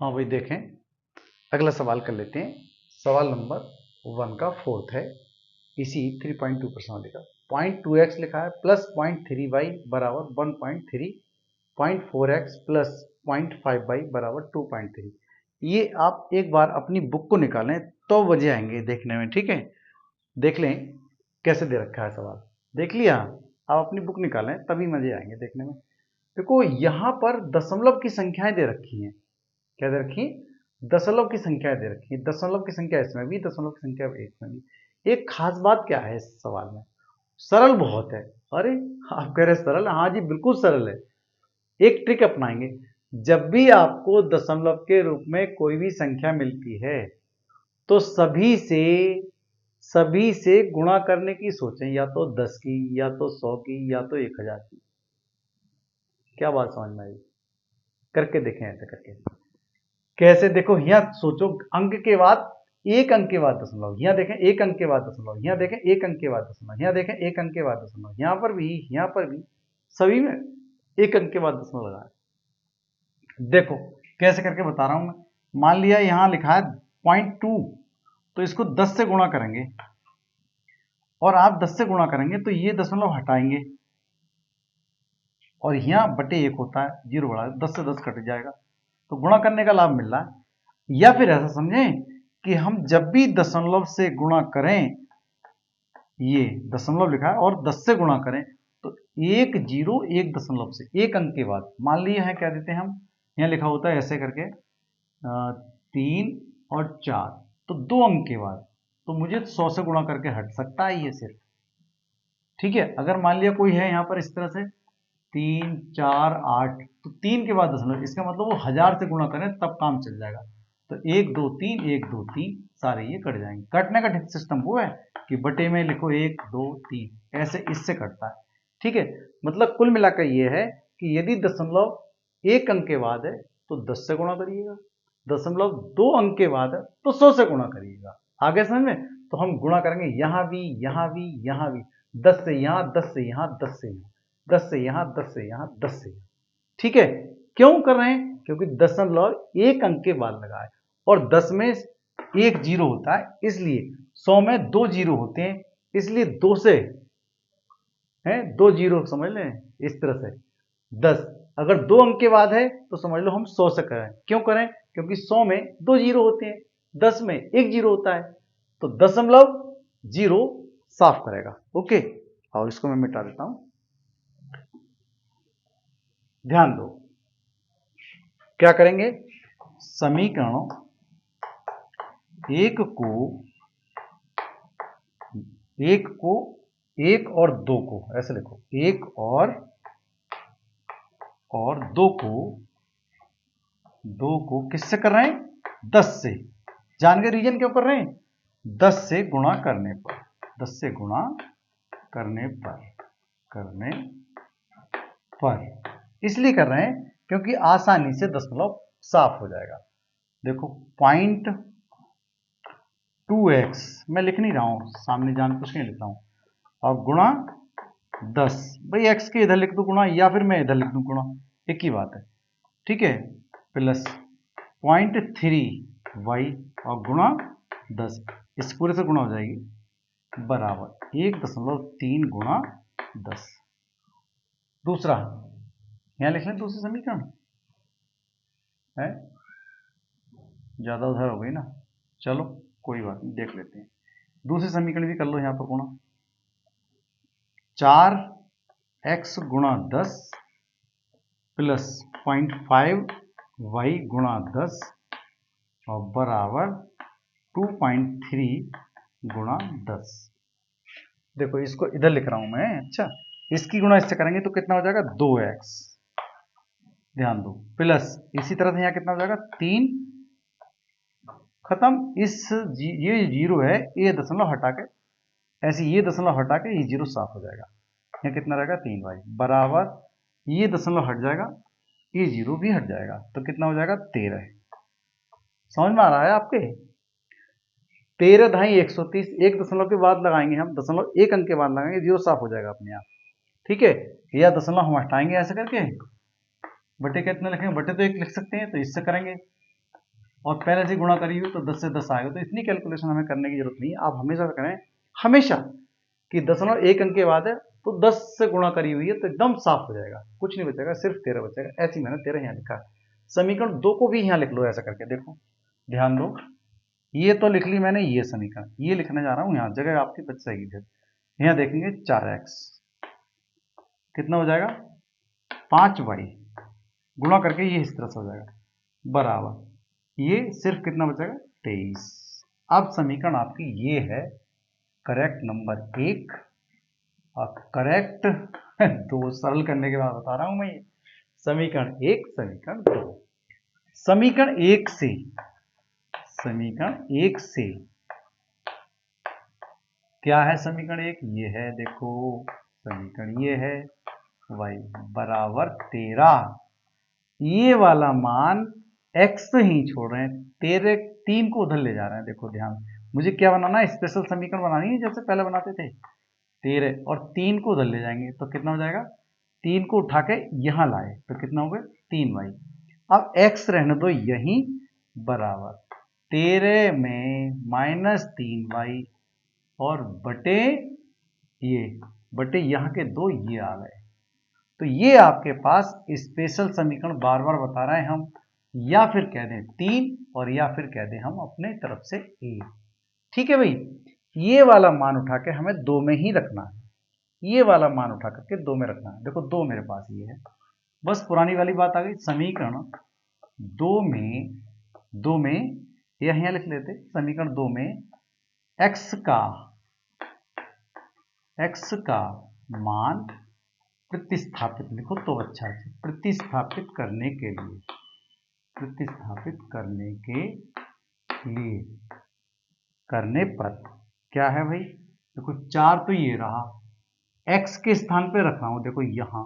हाँ भाई देखें, अगला सवाल कर लेते हैं। सवाल नंबर 1 का फोर्थ है। इसी 3.2% लिखा, 0.2x लिखा है प्लस 0.3y बराबर 1.3, 0.4x प्लस 0.5y बराबर 2.3। ये आप एक बार अपनी बुक को निकालें तो मजे आएंगे देखने में, ठीक है। देख लें कैसे दे रखा है सवाल, देख लिया। आप अपनी बुक निकालें तभी मजे आएंगे देखने में। देखो यहाँ पर दशमलव की संख्याएं दे रखी हैं। क्या दे रखी? दशमलव की संख्या दे रखी है। दशमलव की संख्या इसमें भी, दशमलव की संख्या इसमें भी। एक खास बात क्या है इस सवाल में, सरल बहुत है। अरे आप कह रहे सरल, हाँ जी बिल्कुल सरल है। एक ट्रिक अपनाएंगे, जब भी आपको दशमलव के रूप में कोई भी संख्या मिलती है तो सभी से गुणा करने की सोचें, या तो 10 की, या तो 100 की, या तो 1000 की। क्या बात समझ में आई? करके देखें ऐसे करके। कैसे? देखो यहाँ सोचो, अंक के बाद एक अंक के बाद दशमलव, यहाँ देखें एक अंक के बाद दशमलव, यहाँ देखें एक अंक के बाद दशमलव, यहाँ देखें एक अंक के बाद दशमलव, यहाँ पर भी, यहाँ पर भी, सभी में एक अंक के बाद दशमलव लगा है। देखो कैसे करके बता रहा हूं मैं। मान लिया यहाँ लिखा है 0.2, तो इसको 10 से गुणा करेंगे, और आप 10 से गुणा करेंगे तो ये दशमलव हटाएंगे, और यहाँ बटे 1 होता है, जीरो बढ़ा 10 से 10 कट जाएगा, तो गुणा करने का लाभ मिल रहा है। या फिर ऐसा समझें कि हम जब भी दशमलव से गुणा करें, ये दशमलव लिखा है, और 10 से गुणा करें तो एक जीरो एक दशमलव से एक अंक के बाद, मान लीजिए है क्या देते हैं हम, यहाँ लिखा होता है ऐसे करके 3 और 4, तो 2 अंक के बाद, तो मुझे 100 से गुणा करके हट सकता है ये सिर्फ, ठीक है। अगर मान लिया कोई है यहाँ पर इस तरह से 3 4 8, तो 3 के बाद दशमलव, इसका मतलब वो 1000 से गुणा करें तब काम चल जाएगा। तो 1 2 3 1 2 3 सारे ये कट जाएंगे। कटने का सिस्टम वो है कि बटे में लिखो 1 2 3, ऐसे इससे कटता है, ठीक है। मतलब कुल मिलाकर ये है कि यदि दशमलव एक अंक के बाद है तो 10 से गुणा करिएगा, दशमलव 2 अंक के बाद है तो 100 से गुणा करिएगा। आगे समझ में? तो हम गुणा करेंगे यहाँ भी, यहाँ भी, यहाँ भी, 10 से यहाँ, 10 से यहाँ, 10 से यहाँ, 10 से यहाँ, 10 से यहाँ, 10 से यहाँ, ठीक है। क्यों कर रहे हैं? क्योंकि दशमलव एक अंक के बाद लगा है, और 10 में एक जीरो होता है, इसलिए 100 में 2 जीरो होते हैं, इसलिए 2 से है 2 जीरो, समझ लें इस तरह से। 10 अगर 2 अंक के बाद है तो समझ लो हम 100 से करें। क्यों करें? क्योंकि 100 में 2 जीरो होते हैं, 10 में एक जीरो होता है, तो दशमलव जीरो साफ करेगा। ओके, और इसको मैं मिटा देता हूं। ध्यान दो, क्या करेंगे? समीकरणों एक और दो को ऐसे लिखो, एक और दो को किससे कर रहे हैं? 10 से। जान गए रीजन क्यों कर रहे हैं? 10 से गुणा करने पर, 10 से गुणा करने पर इसलिए कर रहे हैं क्योंकि आसानी से दशमलव साफ हो जाएगा। देखो 0.2x मैं लिख नहीं रहा हूं, सामने जान कुछ नहीं लिख रहा हूं, और गुणा 10, भाई x के इधर लिख दो गुणा, या फिर मैं इधर लिख दूं गुणा, एक ही बात है, ठीक है। प्लस 0.3y और गुणा 10, इस पूरे से गुणा हो जाएगी, बराबर 1.3 गुणा 10। दूसरा यहां लिख लें, दूसरी समीकरण है, ज्यादा उधर हो गई ना, चलो कोई बात नहीं, देख लेते हैं। दूसरी समीकरण भी कर लो यहां पर गुणा, 4x गुणा 10 प्लस 0.5y गुणा 10 और बराबर 2.3 गुणा 10। देखो इसको इधर लिख रहा हूं मैं, अच्छा इसकी गुणा इससे करेंगे तो कितना हो जाएगा? 2x, ध्यान दो, प्लस इसी तरह से यहाँ कितना हो जाएगा? 3, खत्म। ये जीरो है, ये दशमलव हटा के, ऐसे ये दशमलव हटा के ये जीरो साफ हो जाएगा, यहाँ कितना रहेगा? 3y बराबर, ये दशमलव हट जाएगा, ये जीरो भी हट जाएगा, तो कितना हो जाएगा? 13। समझ में आ रहा है आपके? 13 ढाई 130, एक दशमलव के बाद लगाएंगे हम, दशमलव एक अंक के बाद लगाएंगे, जीरो साफ हो जाएगा अपने आप, ठीक है। या दशमलव हम हटाएंगे ऐसे करके, बटे कितने लिखेंगे? बटे तो एक लिख सकते हैं, तो इससे करेंगे और पहले से गुणा करी हुई तो 10 से 10 आएगा, तो इतनी कैलकुलेशन हमें करने की जरूरत नहीं है। आप हमेशा करें हमेशा कि 0.1 अंक के बाद है तो 10 से गुणा करी हुई है तो एकदम साफ हो जाएगा, कुछ नहीं बचेगा, सिर्फ 13 बचेगा। ऐसे ही मैंने 13 यहाँ लिखा है। समीकरण 2 को भी यहाँ लिख लो ऐसा करके, देखो ध्यान दो, ये तो लिख ली मैंने ये समीकरण, ये लिखने जा रहा हूँ यहाँ, जगह आपकी बच जाएगी। फिर यहाँ देखेंगे 4x कितना हो जाएगा 5y, गुणा करके ये इस तरह से हो जाएगा बराबर ये सिर्फ कितना बचेगा 23। अब समीकरण आपकी ये है करेक्ट नंबर 1 और करेक्ट 2। सरल करने के बाद बता रहा हूं मैं ये समीकरण 1 समीकरण 2। समीकरण 1 से क्या है समीकरण 1, ये है देखो समीकरण ये है y बराबर 13, ये वाला मान x ही छोड़ रहे हैं, 3 को उधर ले जा रहे हैं। देखो ध्यान, मुझे क्या बनाना है, स्पेशल समीकरण बनानी है जैसे पहले बनाते थे। 13 और 3 को उधर ले जाएंगे तो कितना हो जाएगा, 3 को उठा के यहां लाए तो कितना हो गया 3y। अब x रहने दो यहीं बराबर 13 में -3y और बटे यहाँ के 2 ये आ गए। तो ये आपके पास स्पेशल समीकरण बार बार बता रहे हैं हम, या फिर कह दें 3 और या फिर कह दें हम अपने तरफ से 1। ठीक है भाई, ये वाला मान उठा के हमें 2 में ही रखना है, ये वाला मान उठा करके 2 में रखना है। देखो 2 मेरे पास ये है, बस पुरानी वाली बात आ गई। समीकरण 2 में यहाँ लिख लेते, समीकरण 2 में x का मान प्रतिस्थापित लिखो तो अच्छा है, प्रतिस्थापित करने के लिए करने पर क्या है भाई, देखो 4 तो ये रहा, x के स्थान पे रख रहा हूं देखो यहां,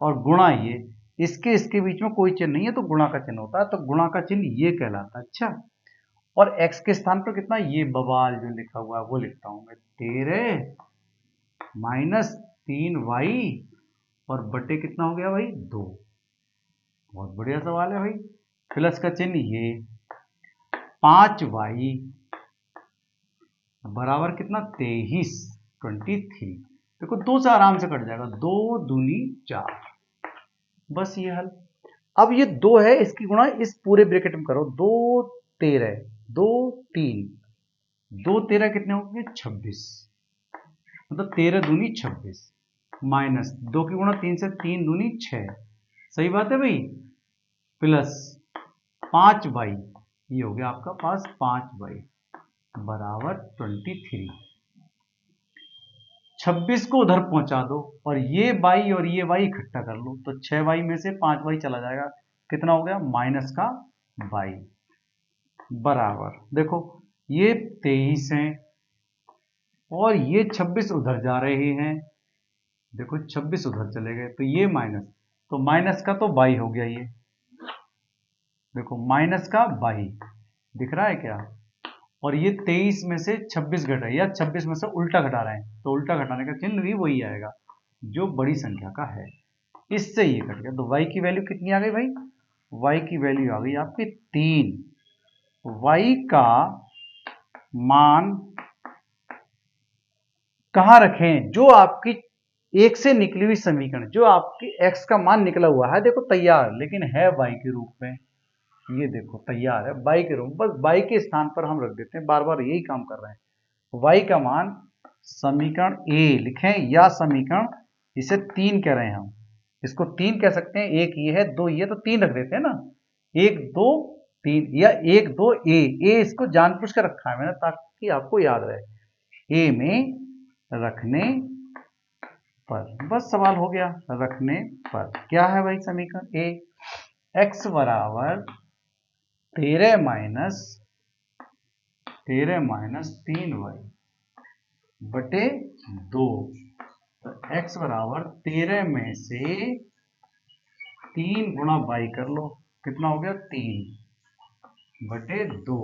और गुणा ये, इसके बीच में कोई चिन्ह नहीं है तो गुणा का चिन्ह होता है, तो गुणा का चिन्ह ये कहलाता है। अच्छा, और x के स्थान पर कितना, ये बवाल जो लिखा हुआ है वो लिखता हूं मैं, 13 -3y और बटे कितना हो गया भाई 2। बहुत बढ़िया सवाल है भाई। प्लस का चिन्ह ये, 5y बराबर कितना 23। देखो 2 से आराम से कट जाएगा, 2 दूनी 4, बस ये हल। अब ये 2 है, इसकी गुणा इस पूरे ब्रैकेट में करो, 2 13 2 3 2 13 कितने हो गए 26, मतलब 13 दूनी 26 माइनस 2 की गुणा 3 से, 3 दूनी 6, सही बात है भाई, प्लस 5y, ये हो गया आपका पास 5y बराबर 23। 26 को उधर पहुंचा दो और ये y और ये y इकट्ठा कर लो, तो 6y में से 5y चला जाएगा, कितना हो गया माइनस का y बराबर, देखो ये 23 है और ये 26 उधर जा रहे हैं, देखो 26 उधर चले गए तो ये माइनस, तो माइनस का तो y हो गया, ये देखो माइनस का y दिख रहा है क्या, और ये 23 में से 26 घटा, या 26 में से उल्टा घटा रहे हैं तो उल्टा घटाने का चिन्ह भी वही आएगा जो बड़ी संख्या का है, इससे ये कट गया। तो y की वैल्यू कितनी आ गई भाई, y की वैल्यू आ गई आपकी 3। y का मान कहां रखें, जो आपकी 1 से निकली हुई समीकरण, जो आपकी x का मान निकला हुआ है देखो तैयार, लेकिन है y के रूप में, ये देखो तैयार है y के रूप में, बस y के स्थान पर हम रख देते हैं, बार बार यही काम कर रहे हैं। y का मान समीकरण a लिखें, या समीकरण इसे 3 कह रहे हैं हम, इसको 3 कह सकते हैं, एक ये है 2 ये, तो 3 रख देते हैं ना, 1 2 3, या 1 2 a इसको जानबूझ कर रखा है मैंने ताकि आपको याद रहे, a में रखने पर, बस सवाल हो गया। रखने पर क्या है भाई समीकरण ए, x बराबर 13 माइनस 3y बटे 2, तो x बराबर 13 में से 3 गुणा y कर लो, कितना हो गया 3 बटे 2,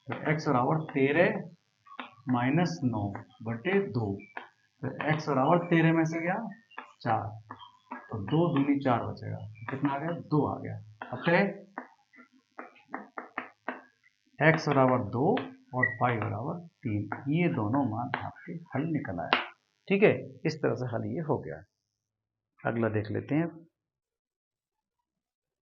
तो x बराबर 13 माइनस 9 बटे 2, तो x बराबर 13 में से गया 4, तो 2 दूनी 4 बचेगा, कितना आ गया 2 आ गया। अतः x बराबर 2 और y बराबर 3, ये दोनों मान आपके हल निकल आए। ठीक है, इस तरह से हल ये हो गया। अगला देख लेते हैं।